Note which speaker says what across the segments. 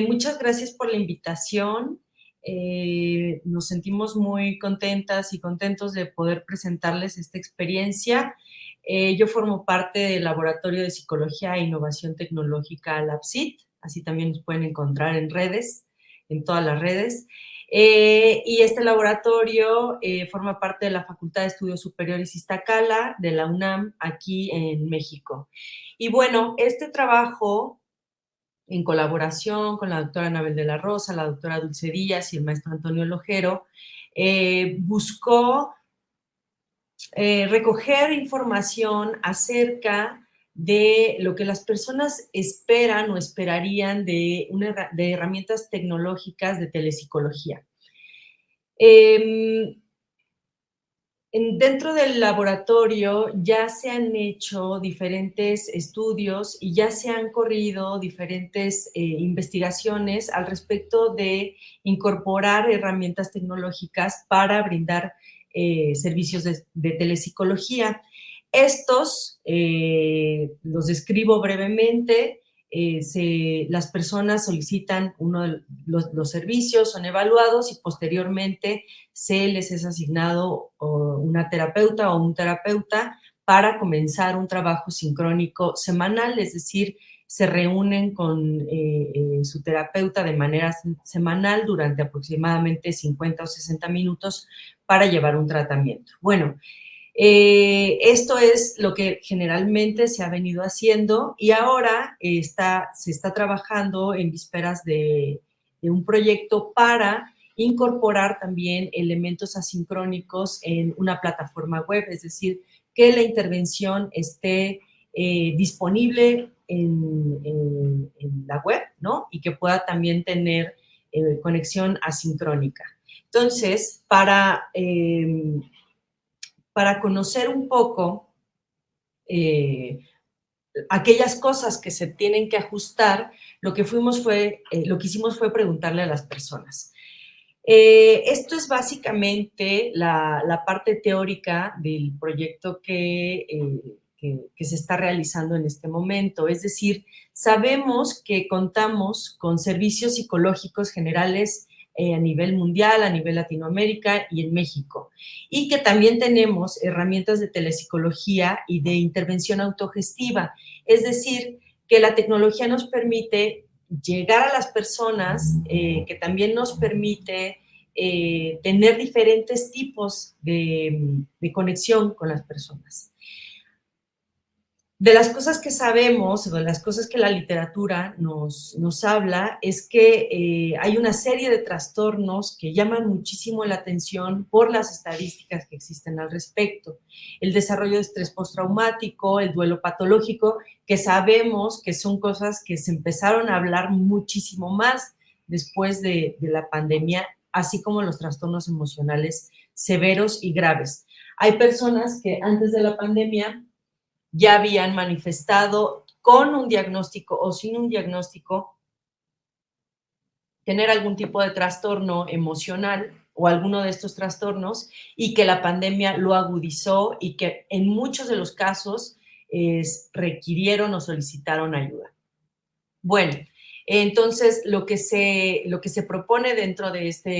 Speaker 1: Muchas gracias por la invitación. Nos sentimos muy contentas y contentos de poder presentarles esta experiencia. Yo formo parte del Laboratorio de Psicología e Innovación Tecnológica LabSIT, así también nos pueden encontrar en redes, en todas las redes. Y este laboratorio forma parte de la Facultad de Estudios Superiores Iztacala de la UNAM, aquí en México. Y bueno, este trabajo en colaboración con la doctora Anabel de la Rosa, la doctora Dulce Díaz y el maestro Antonio Lojero, buscó recoger información acerca de lo que las personas esperan o esperarían de herramientas tecnológicas de telepsicología. Dentro del laboratorio ya se han hecho diferentes estudios y ya se han corrido diferentes investigaciones al respecto de incorporar herramientas tecnológicas para brindar servicios de telepsicología. Estos los describo brevemente. Las personas solicitan uno de los servicios, son evaluados y posteriormente se les es asignado una terapeuta o un terapeuta para comenzar un trabajo sincrónico semanal, es decir, se reúnen con su terapeuta de manera semanal durante aproximadamente 50 o 60 minutos para llevar un tratamiento. Bueno, esto es lo que generalmente se ha venido haciendo y ahora se está trabajando en vísperas de un proyecto para incorporar también elementos asincrónicos en una plataforma web, es decir, que la intervención esté disponible en la web, ¿no? Y que pueda también tener conexión asincrónica. Entonces, para conocer un poco aquellas cosas que se tienen que ajustar, lo que hicimos fue preguntarle a las personas. Esto es básicamente la parte teórica del proyecto que se está realizando en este momento. Es decir, sabemos que contamos con servicios psicológicos generales a nivel mundial, a nivel Latinoamérica y en México. Y que también tenemos herramientas de telepsicología y de intervención autogestiva. Es decir, que la tecnología nos permite llegar a las personas, que también nos permite tener diferentes tipos de conexión con las personas. De las cosas que sabemos, o de las cosas que la literatura nos habla, es que hay una serie de trastornos que llaman muchísimo la atención por las estadísticas que existen al respecto. El desarrollo de estrés postraumático, el duelo patológico, que sabemos que son cosas que se empezaron a hablar muchísimo más después de la pandemia, así como los trastornos emocionales severos y graves. Hay personas que antes de la pandemia ya habían manifestado con un diagnóstico o sin un diagnóstico tener algún tipo de trastorno emocional o alguno de estos trastornos y que la pandemia lo agudizó y que en muchos de los casos requirieron o solicitaron ayuda. Bueno, entonces lo que se propone dentro de esta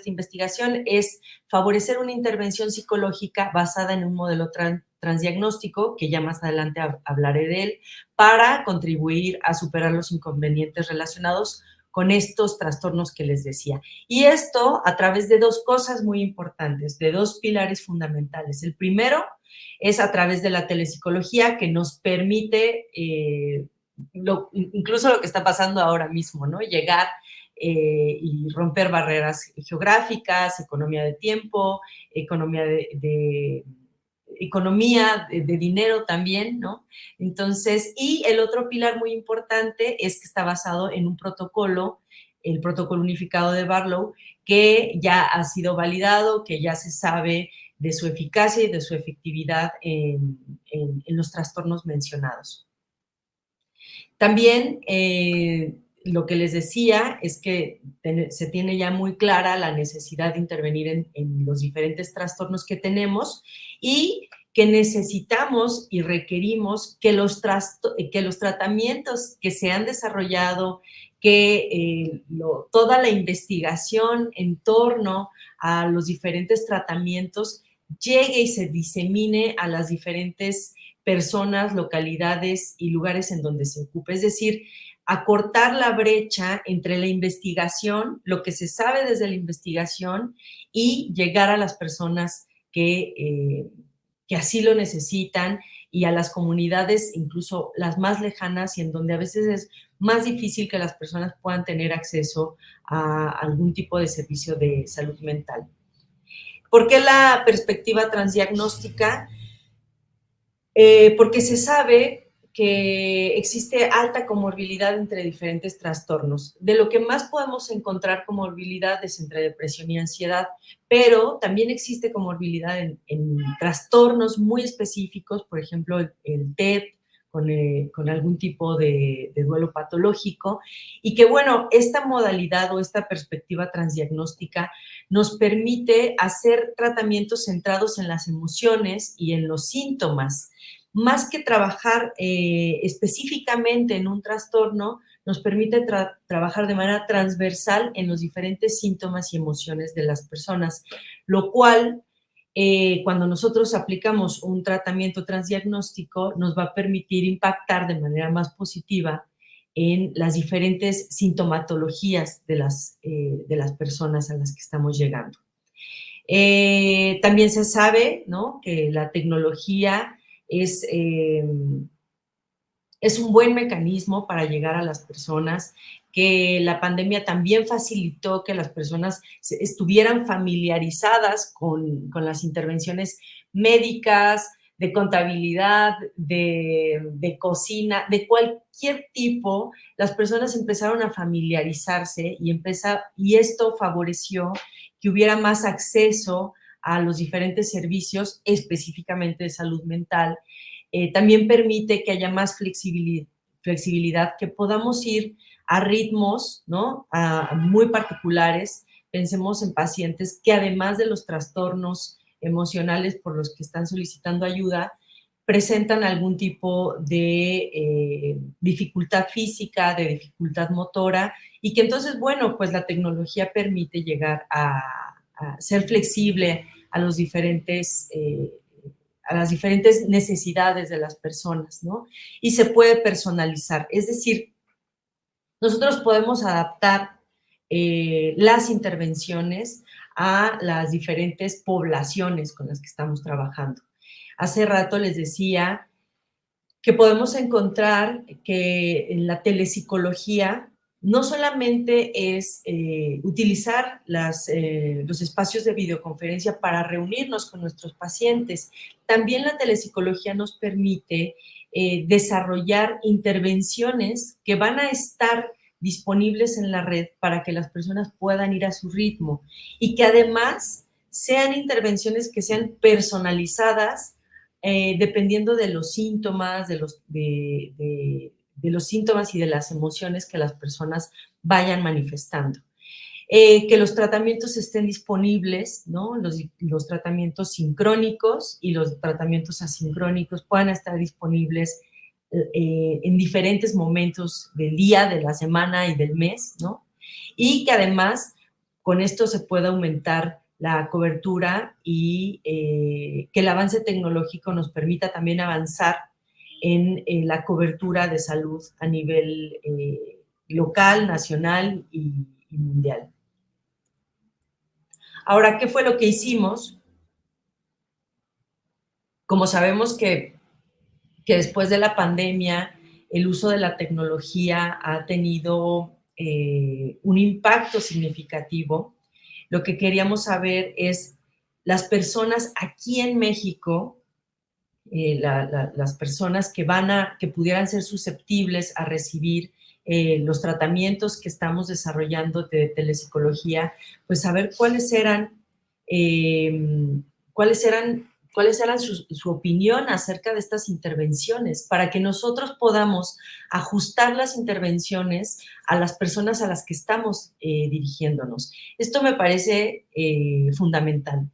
Speaker 1: investigación es favorecer una intervención psicológica basada en un modelo transdiagnóstico, que ya más adelante hablaré de él, para contribuir a superar los inconvenientes relacionados con estos trastornos que les decía. Y esto a través de dos cosas muy importantes, de dos pilares fundamentales. El primero es a través de la telepsicología, que nos permite, incluso lo que está pasando ahora mismo, ¿no? Llegar y romper barreras geográficas, economía de tiempo, economía de dinero también, ¿no? Entonces, y el otro pilar muy importante es que está basado en un protocolo, el protocolo unificado de Barlow, que ya ha sido validado, que ya se sabe de su eficacia y de su efectividad en los trastornos mencionados. También lo que les decía es que se tiene ya muy clara la necesidad de intervenir en los diferentes trastornos que tenemos y que necesitamos y requerimos que los tratamientos que se han desarrollado, que toda la investigación en torno a los diferentes tratamientos llegue y se disemine a las diferentes personas, localidades y lugares en donde se ocupe. Es decir, acortar la brecha entre la investigación, lo que se sabe desde la investigación, y llegar a las personas que así lo necesitan y a las comunidades, incluso las más lejanas, y en donde a veces es más difícil que las personas puedan tener acceso a algún tipo de servicio de salud mental. ¿Por qué la perspectiva transdiagnóstica? Porque se sabe que existe alta comorbilidad entre diferentes trastornos. De lo que más podemos encontrar comorbilidad es entre depresión y ansiedad, pero también existe comorbilidad en trastornos muy específicos, por ejemplo, el TED, con algún tipo de duelo patológico, y que, bueno, esta modalidad o esta perspectiva transdiagnóstica nos permite hacer tratamientos centrados en las emociones y en los síntomas. Más que trabajar específicamente en un trastorno, nos permite trabajar de manera transversal en los diferentes síntomas y emociones de las personas, lo cual, cuando nosotros aplicamos un tratamiento transdiagnóstico, nos va a permitir impactar de manera más positiva en las diferentes sintomatologías de las personas a las que estamos llegando. También se sabe, ¿no?, que la tecnología es un buen mecanismo para llegar a las personas, que la pandemia también facilitó que las personas estuvieran familiarizadas con las intervenciones médicas, de contabilidad, de cocina, de cualquier tipo. Las personas empezaron a familiarizarse y esto favoreció que hubiera más acceso a los diferentes servicios, específicamente de salud mental. También permite que haya más flexibilidad, que podamos ir a ritmos, ¿no?, muy particulares. Pensemos en pacientes que, además de los trastornos emocionales por los que están solicitando ayuda, presentan algún tipo de dificultad física, de dificultad motora, y que entonces, bueno, pues la tecnología permite llegar a ser flexible a las diferentes necesidades de las personas, ¿no? Y se puede personalizar. Es decir, nosotros podemos adaptar las intervenciones a las diferentes poblaciones con las que estamos trabajando. Hace rato les decía que podemos encontrar que en la telepsicología no solamente es utilizar los espacios de videoconferencia para reunirnos con nuestros pacientes, también la telepsicología nos permite desarrollar intervenciones que van a estar disponibles en la red para que las personas puedan ir a su ritmo y que además sean intervenciones que sean personalizadas dependiendo de los síntomas, de los síntomas y de las emociones que las personas vayan manifestando. Que los tratamientos estén disponibles, ¿no? Los tratamientos sincrónicos y los tratamientos asincrónicos puedan estar disponibles en diferentes momentos del día, de la semana y del mes, ¿no? Y que además con esto se pueda aumentar la cobertura y que el avance tecnológico nos permita también avanzar en la cobertura de salud a nivel local, nacional y mundial. Ahora, ¿qué fue lo que hicimos? Como sabemos que después de la pandemia el uso de la tecnología ha tenido un impacto significativo, lo que queríamos saber es las personas aquí en México, las personas que pudieran ser susceptibles a recibir los tratamientos que estamos desarrollando de telepsicología, pues saber cuáles eran su opinión acerca de estas intervenciones, para que nosotros podamos ajustar las intervenciones a las personas a las que estamos dirigiéndonos. Esto me parece fundamental.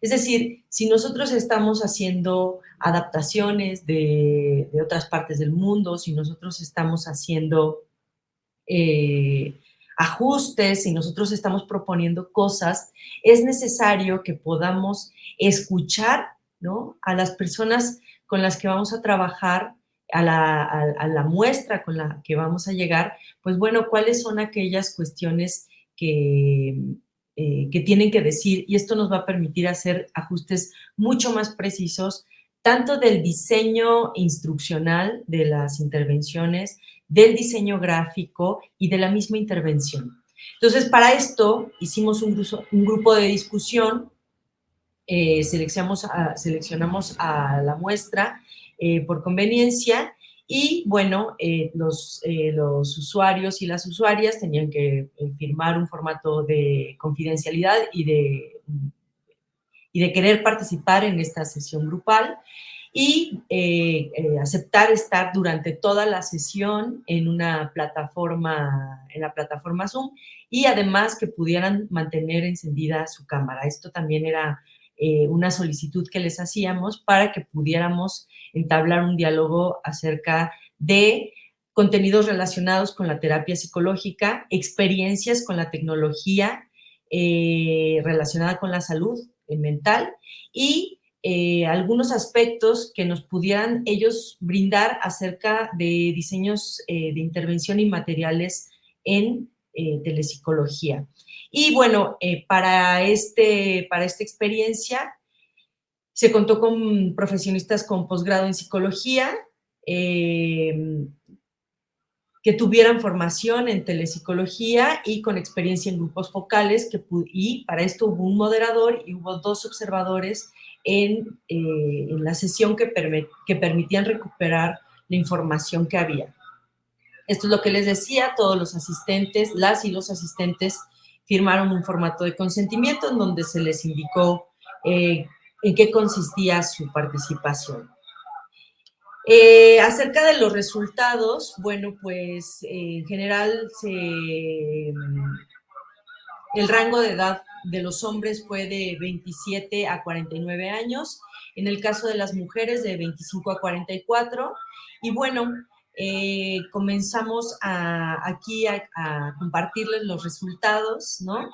Speaker 1: Es decir, si nosotros estamos haciendo adaptaciones de otras partes del mundo, si nosotros estamos haciendo ajustes, si nosotros estamos proponiendo cosas, es necesario que podamos escuchar, ¿no?, a las personas con las que vamos a trabajar, a la muestra con la que vamos a llegar, pues bueno, cuáles son aquellas cuestiones que, que tienen que decir, y esto nos va a permitir hacer ajustes mucho más precisos, tanto del diseño instruccional de las intervenciones, del diseño gráfico y de la misma intervención. Entonces, para esto hicimos un grupo de discusión, seleccionamos a la muestra por conveniencia y, bueno, los usuarios y las usuarias tenían que firmar un formato de confidencialidad y de querer participar en esta sesión grupal y aceptar estar durante toda la sesión en la plataforma Zoom y además que pudieran mantener encendida su cámara. Esto también era una solicitud que les hacíamos para que pudiéramos entablar un diálogo acerca de contenidos relacionados con la terapia psicológica, experiencias con la tecnología relacionada con la salud mental y algunos aspectos que nos pudieran ellos brindar acerca de diseños de intervención y materiales en telepsicología. Y bueno, para esta experiencia se contó con profesionistas con posgrado en psicología, que tuvieran formación en telepsicología y con experiencia en grupos focales, y para esto hubo un moderador y hubo 2 observadores en la sesión que permitían recuperar la información que había. Esto es lo que les decía, todos los asistentes, las y los asistentes firmaron un formato de consentimiento en donde se les indicó en qué consistía su participación. Acerca de los resultados, bueno, pues en general el rango de edad de los hombres fue de 27 a 49 años, en el caso de las mujeres de 25 a 44, y bueno, comenzamos aquí a compartirles los resultados, ¿no?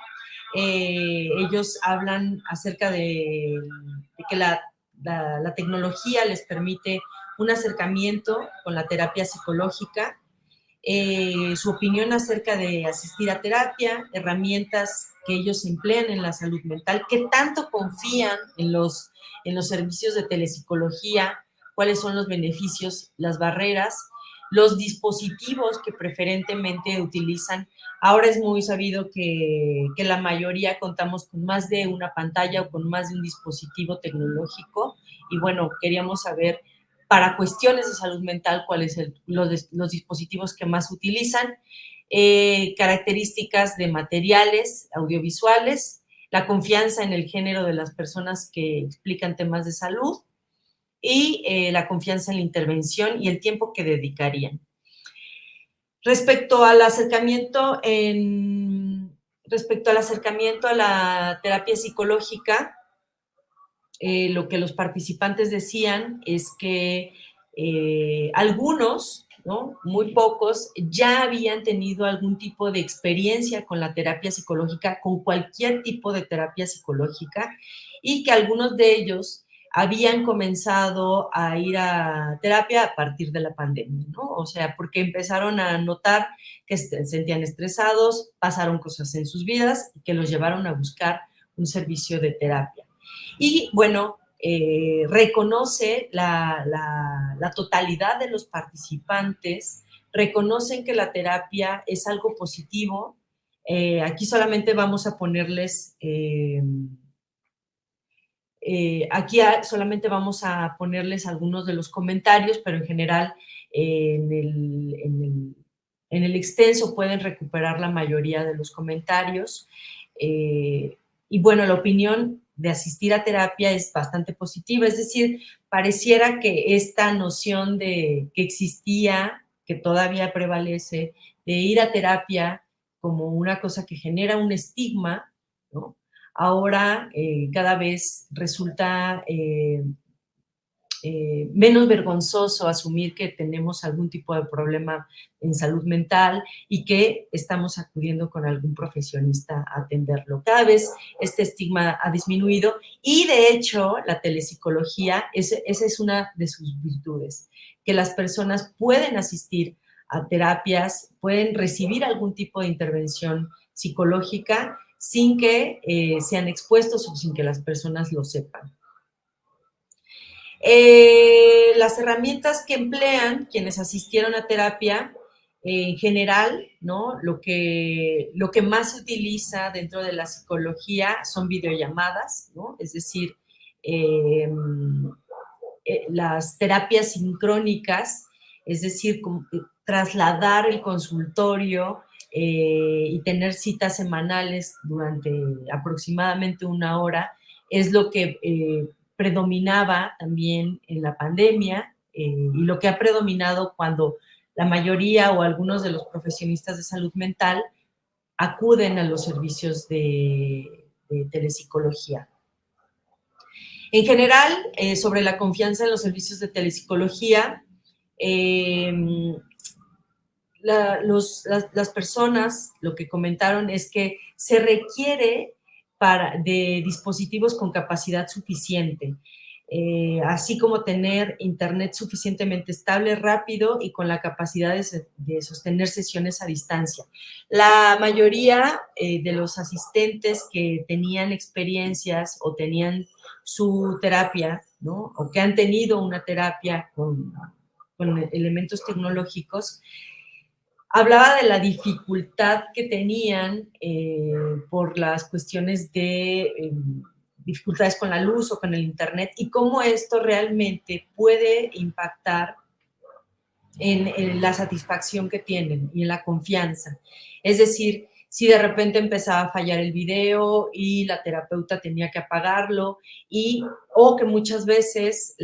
Speaker 1: Ellos hablan acerca de que la tecnología les permite un acercamiento con la terapia psicológica, su opinión acerca de asistir a terapia, herramientas que ellos emplean en la salud mental, qué tanto confían en los servicios de telepsicología, cuáles son los beneficios, las barreras, los dispositivos que preferentemente utilizan. Ahora es muy sabido que la mayoría contamos con más de una pantalla o con más de un dispositivo tecnológico y bueno, queríamos saber para cuestiones de salud mental cuáles son los dispositivos que más utilizan, características de materiales audiovisuales, la confianza en el género de las personas que explican temas de salud y la confianza en la intervención y el tiempo que dedicarían. Respecto al acercamiento a la terapia psicológica, lo que los participantes decían es que algunos, ¿no?, muy pocos, ya habían tenido algún tipo de experiencia con la terapia psicológica, con cualquier tipo de terapia psicológica, y que algunos de ellos habían comenzado a ir a terapia a partir de la pandemia, ¿no? O sea, porque empezaron a notar que se sentían estresados, pasaron cosas en sus vidas y que los llevaron a buscar un servicio de terapia. Y bueno, reconoce la totalidad de los participantes, reconocen que la terapia es algo positivo. Aquí solamente vamos a ponerles, solamente vamos a ponerles algunos de los comentarios, pero en general en el extenso pueden recuperar la mayoría de los comentarios. Y bueno, la opinión de asistir a terapia es bastante positiva, es decir, pareciera que esta noción de que existía, que todavía prevalece, de ir a terapia como una cosa que genera un estigma, ¿no?, ahora cada vez resulta menos vergonzoso asumir que tenemos algún tipo de problema en salud mental y que estamos acudiendo con algún profesionista a atenderlo. Cada vez este estigma ha disminuido y de hecho la telepsicología, esa es una de sus virtudes, que las personas pueden asistir a terapias, pueden recibir algún tipo de intervención psicológica sin que sean expuestos o sin que las personas lo sepan. Las herramientas que emplean quienes asistieron a terapia, en general, ¿no? Lo que más se utiliza dentro de la psicología son videollamadas, ¿no? Es decir, eh, las terapias sincrónicas, es decir, trasladar el consultorio y tener citas semanales durante aproximadamente una hora, es lo que predominaba también en la pandemia y lo que ha predominado cuando la mayoría o algunos de los profesionistas de salud mental acuden a los servicios de telepsicología. En general, sobre la confianza en los servicios de telepsicología, las personas lo que comentaron es que se requiere de dispositivos con capacidad suficiente, así como tener internet suficientemente estable, rápido y con la capacidad de sostener sesiones a distancia. La mayoría de los asistentes que tenían experiencias o tenían su terapia, ¿no? O que han tenido una terapia con elementos tecnológicos, hablaba de la dificultad que tenían por las cuestiones de dificultades con la luz o con el internet y cómo esto realmente puede impactar en la satisfacción que tienen y en la confianza. Es decir, si de repente empezaba a fallar el video y la terapeuta tenía que apagarlo o que muchas veces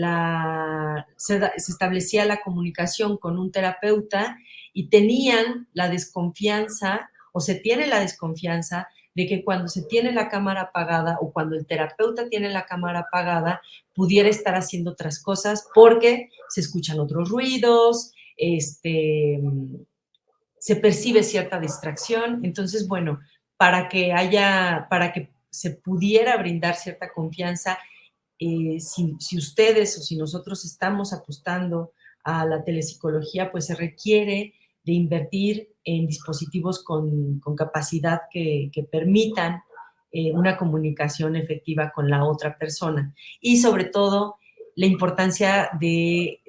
Speaker 1: se establecía la comunicación con un terapeuta y tenían la desconfianza o se tiene la desconfianza de que cuando se tiene la cámara apagada o cuando el terapeuta tiene la cámara apagada pudiera estar haciendo otras cosas porque se escuchan otros ruidos, se percibe cierta distracción. Entonces, bueno, para que se pudiera brindar cierta confianza, si ustedes o si nosotros estamos apostando a la telepsicología, pues se requiere de invertir en dispositivos con capacidad que permitan una comunicación efectiva con la otra persona. Y sobre todo, la importancia del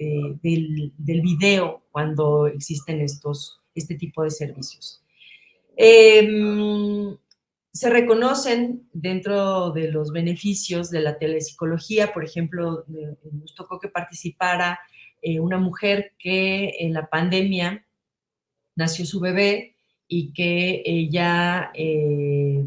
Speaker 1: video cuando existen este tipo de servicios. Se reconocen dentro de los beneficios de la telepsicología. Por ejemplo, nos tocó que participara una mujer que en la pandemia nació su bebé y que ella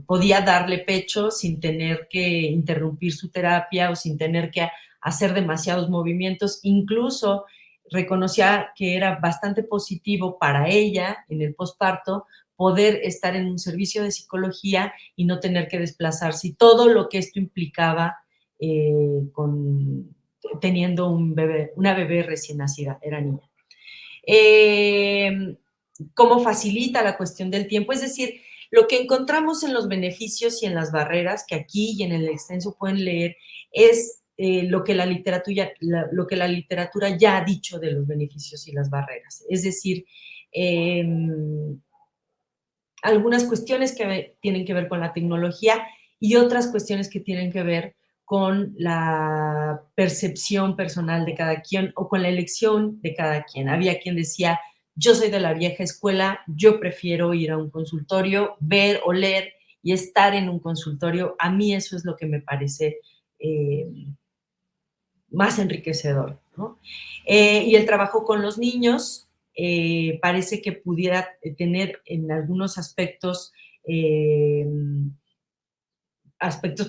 Speaker 1: podía darle pecho sin tener que interrumpir su terapia o sin tener que hacer demasiados movimientos. Incluso reconocía que era bastante positivo para ella en el posparto poder estar en un servicio de psicología y no tener que desplazarse, y todo lo que esto implicaba teniendo una bebé recién nacida, era niña. Cómo facilita la cuestión del tiempo, es decir, lo que encontramos en los beneficios y en las barreras, que aquí y en el extenso pueden leer, es lo que la literatura ya ha dicho de los beneficios y las barreras. Es decir, algunas cuestiones que tienen que ver con la tecnología y otras cuestiones que tienen que ver con la percepción personal de cada quien o con la elección de cada quien. Había quien decía, yo soy de la vieja escuela, yo prefiero ir a un consultorio, ver, oler y estar en un consultorio. A mí eso es lo que me parece más enriquecedor, ¿no? Y el trabajo con los niños parece que pudiera tener en algunos aspectos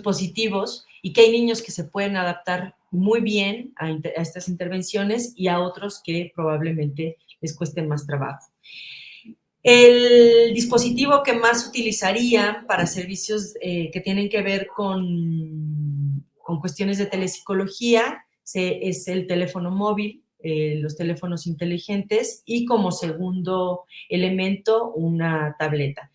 Speaker 1: positivos y que hay niños que se pueden adaptar muy bien a estas intervenciones y a otros que probablemente les cueste más trabajo. El dispositivo que más utilizarían para servicios que tienen que ver con cuestiones de telepsicología es el teléfono móvil, los teléfonos inteligentes y como segundo elemento una tableta.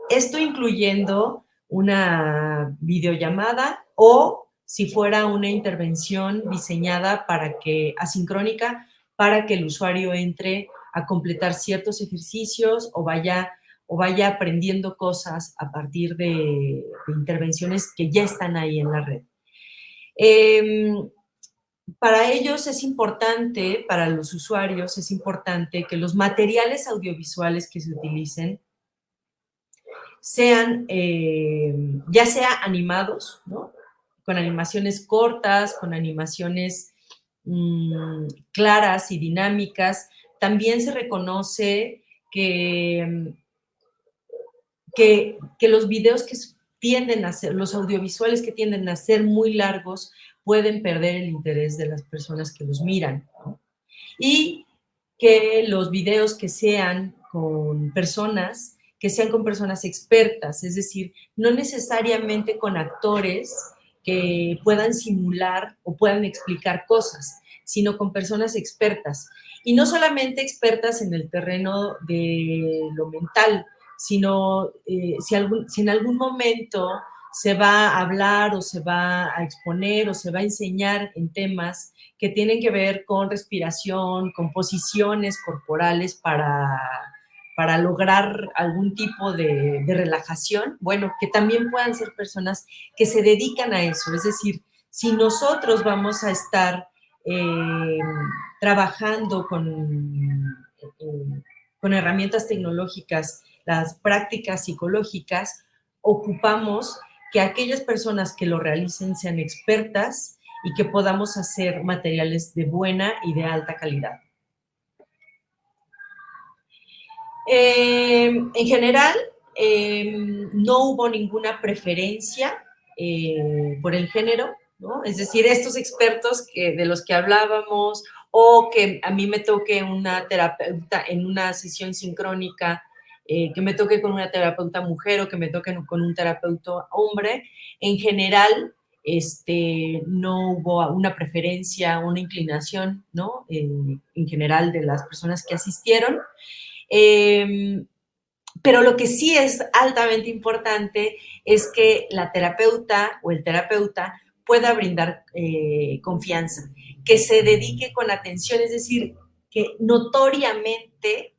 Speaker 1: Esto incluyendo una videollamada o si fuera una intervención diseñada para que, asincrónica, para que el usuario entre a completar ciertos ejercicios o vaya aprendiendo cosas a partir de intervenciones que ya están ahí en la red. Para ellos es importante, para los usuarios es importante que los materiales audiovisuales que se utilicen sean ya sea animados, ¿no? Con animaciones cortas, con animaciones claras y dinámicas. También se reconoce que los videos que tienden a ser, los audiovisuales que tienden a ser muy largos, pueden perder el interés de las personas que los miran, ¿no? Y que los videos que sean con personas expertas, es decir, no necesariamente con actores que puedan simular o puedan explicar cosas, sino con personas expertas. Y no solamente expertas en el terreno de lo mental, sino si en algún momento se va a hablar o se va a exponer o se va a enseñar en temas que tienen que ver con respiración, con posiciones corporales para lograr algún tipo de relajación, bueno, que también puedan ser personas que se dedican a eso. Es decir, si nosotros vamos a estar trabajando con herramientas tecnológicas, las prácticas psicológicas, ocupamos que aquellas personas que lo realicen sean expertas y que podamos hacer materiales de buena y de alta calidad. En general, no hubo ninguna preferencia por el género, ¿no? Es decir, estos expertos de los que hablábamos, o que a mí me toque una terapeuta en una sesión sincrónica, que me toque con una terapeuta mujer o que me toque con un terapeuta hombre, en general, no hubo una preferencia, una inclinación, ¿no? En general de las personas que asistieron. Pero lo que sí es altamente importante es que la terapeuta o el terapeuta pueda brindar confianza, que se dedique con atención, es decir, que notoriamente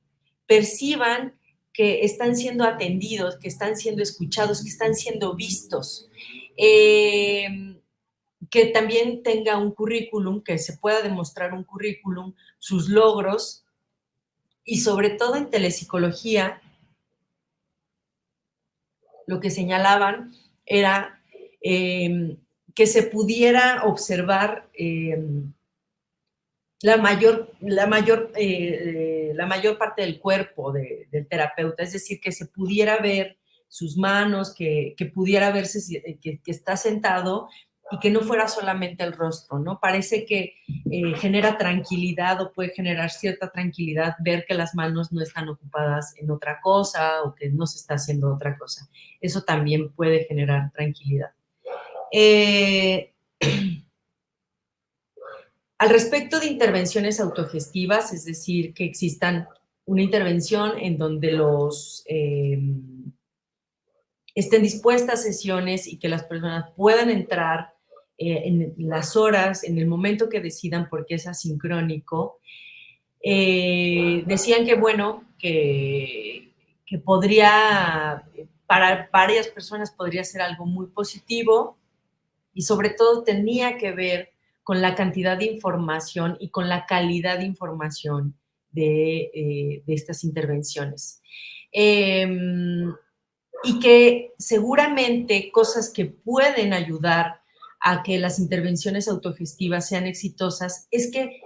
Speaker 1: perciban que están siendo atendidos, que están siendo escuchados, que están siendo vistos. Que también tenga un currículum, que se pueda demostrar un currículum, sus logros, y sobre todo en telepsicología, lo que señalaban era que se pudiera observar la mayor parte del cuerpo del terapeuta, es decir, que se pudiera ver sus manos, que pudiera verse que está sentado y que no fuera solamente el rostro, ¿no? Parece que genera tranquilidad o puede generar cierta tranquilidad ver que las manos no están ocupadas en otra cosa o que no se está haciendo otra cosa. Eso también puede generar tranquilidad. Al respecto de intervenciones autogestivas, es decir, que existan una intervención en donde estén dispuestas sesiones y que las personas puedan entrar en las horas, en el momento que decidan, porque es asincrónico. Decían que, bueno, que podría, para varias personas podría ser algo muy positivo y sobre todo tenía que ver con la cantidad de información y con la calidad de información de estas intervenciones. Y que seguramente cosas que pueden ayudar a que las intervenciones autogestivas sean exitosas es que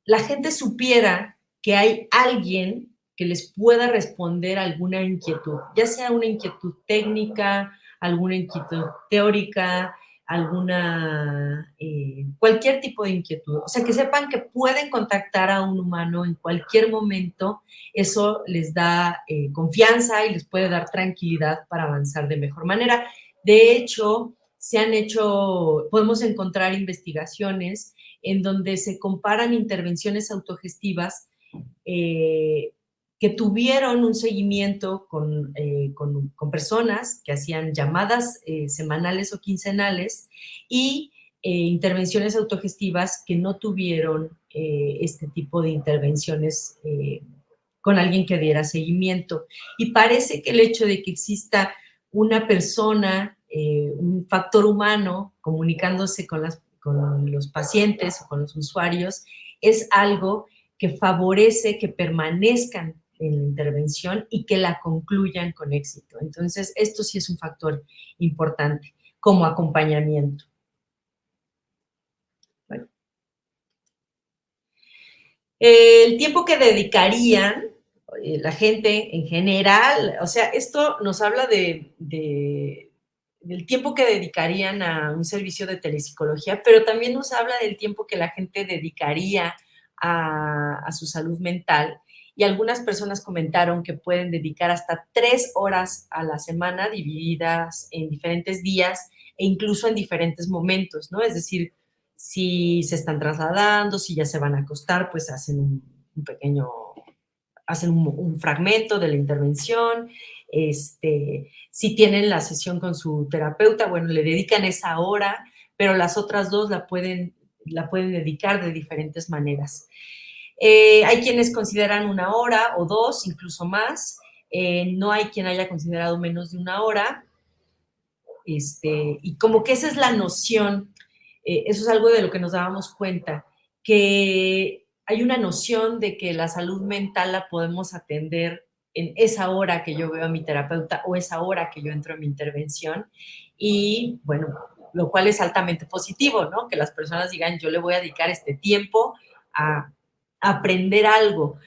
Speaker 1: la gente supiera que hay alguien que les pueda responder alguna inquietud, ya sea una inquietud técnica, alguna inquietud teórica, cualquier tipo de inquietud. O sea, que sepan que pueden contactar a un humano en cualquier momento. Eso les da confianza y les puede dar tranquilidad para avanzar de mejor manera. De hecho, podemos encontrar investigaciones en donde se comparan intervenciones autogestivas eh, que tuvieron un seguimiento con personas que hacían llamadas semanales o quincenales y intervenciones autogestivas que no tuvieron este tipo de intervenciones con alguien que diera seguimiento. Y parece que el hecho de que exista una persona, un factor humano comunicándose con los pacientes o con los usuarios, es algo que favorece que permanezcan en la intervención y que la concluyan con éxito. Entonces, esto sí es un factor importante como acompañamiento. Bueno. El tiempo que dedicarían la gente en general, o sea, esto nos habla del tiempo que dedicarían a un servicio de telepsicología, pero también nos habla del tiempo que la gente dedicaría a su salud mental. Y algunas personas comentaron que pueden dedicar hasta 3 horas a la semana divididas en diferentes días e incluso en diferentes momentos, ¿no? Es decir, si se están trasladando, si ya se van a acostar, pues hacen un fragmento de la intervención. Si tienen la sesión con su terapeuta, bueno, le dedican esa hora, pero las otras 2 la pueden dedicar de diferentes maneras. Hay quienes consideran 1 hora o 2, incluso más. No hay quien haya considerado menos de 1 hora. Y como que esa es la noción, eso es algo de lo que nos dábamos cuenta, que hay una noción de que la salud mental la podemos atender en esa hora que yo veo a mi terapeuta o esa hora que yo entro a mi intervención. Y bueno, lo cual es altamente positivo, ¿no? Que las personas digan, yo le voy a dedicar este tiempo a aprender algo,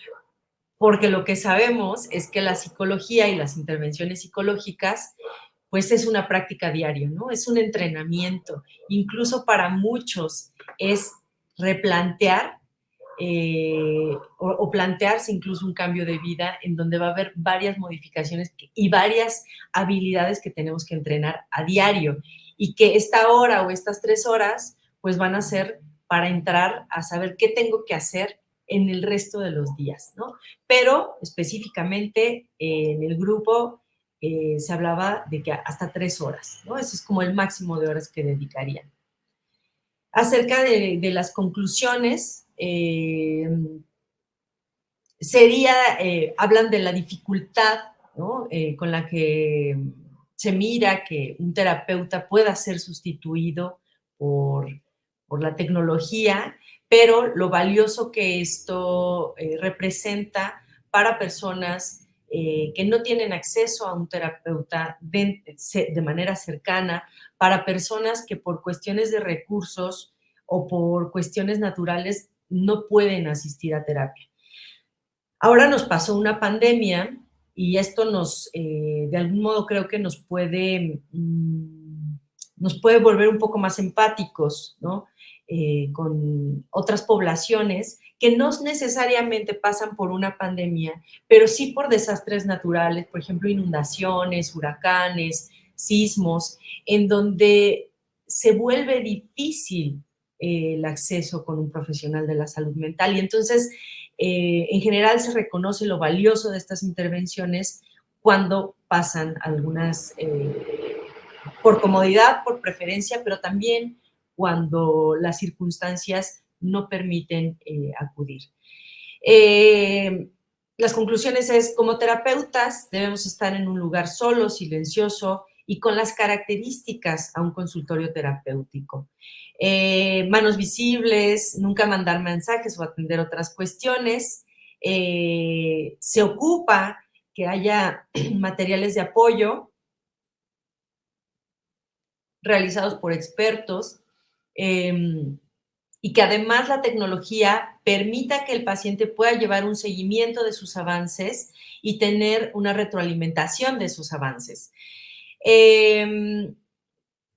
Speaker 1: porque lo que sabemos es que la psicología y las intervenciones psicológicas pues es una práctica diaria, ¿no? Es un entrenamiento. Incluso para muchos es replantear o plantearse incluso un cambio de vida en donde va a haber varias modificaciones y varias habilidades que tenemos que entrenar a diario y que esta hora o estas 3 horas pues van a ser para entrar a saber qué tengo que hacer en el resto de los días, ¿no? Pero específicamente en el grupo se hablaba de que hasta 3 horas, ¿no? Ese es como el máximo de horas que dedicarían. Acerca de las conclusiones, hablan de la dificultad, ¿no? Con la que se mira que un terapeuta pueda ser sustituido por, por la tecnología, pero lo valioso que esto representa para personas que no tienen acceso a un terapeuta de manera cercana, para personas que por cuestiones de recursos o por cuestiones naturales no pueden asistir a terapia. Ahora nos pasó una pandemia y esto de algún modo creo que nos puede volver un poco más empáticos, ¿no? Con otras poblaciones que no necesariamente pasan por una pandemia, pero sí por desastres naturales, por ejemplo, inundaciones, huracanes, sismos, en donde se vuelve difícil el acceso con un profesional de la salud mental. Y entonces, en general se reconoce lo valioso de estas intervenciones cuando pasan algunas por comodidad, por preferencia, pero también cuando las circunstancias no permiten acudir. Las conclusiones es, como terapeutas debemos estar en un lugar solo, silencioso y con las características a un consultorio terapéutico. Manos visibles, nunca mandar mensajes o atender otras cuestiones. Se ocupa que haya materiales de apoyo realizados por expertos y que además la tecnología permita que el paciente pueda llevar un seguimiento de sus avances y tener una retroalimentación de sus avances.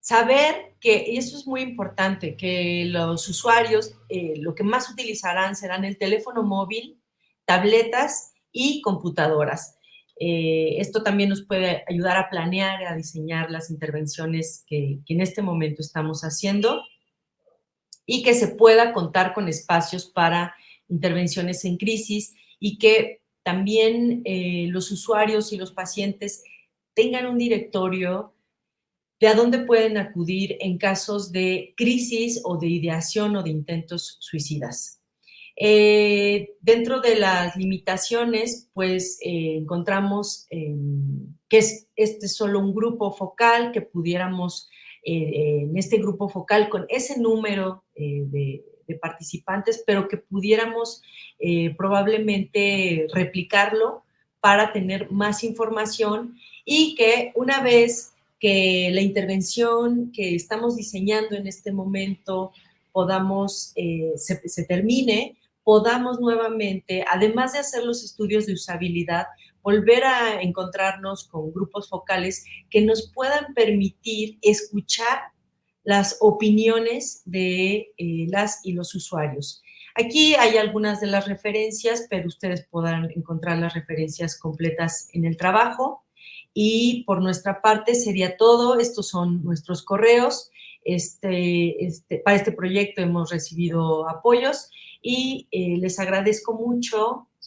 Speaker 1: saber que, y eso es muy importante, que los usuarios lo que más utilizarán serán el teléfono móvil, tabletas y computadoras. Esto también nos puede ayudar a planear, a diseñar las intervenciones que en este momento estamos haciendo y que se pueda contar con espacios para intervenciones en crisis y que también los usuarios y los pacientes tengan un directorio de a dónde pueden acudir en casos de crisis o de ideación o de intentos suicidas. Dentro de las limitaciones, pues encontramos que este es solo un grupo focal, que pudiéramos en este grupo focal con ese número de participantes, pero que pudiéramos probablemente replicarlo para tener más información y que una vez que la intervención que estamos diseñando en este momento se termine, podamos nuevamente, además de hacer los estudios de usabilidad, volver a encontrarnos con grupos focales que nos puedan permitir escuchar las opiniones de las y los usuarios. Aquí hay algunas de las referencias, pero ustedes podrán encontrar las referencias completas en el trabajo. Y por nuestra parte sería todo. Estos son nuestros correos. Para este proyecto hemos recibido apoyos y les agradezco mucho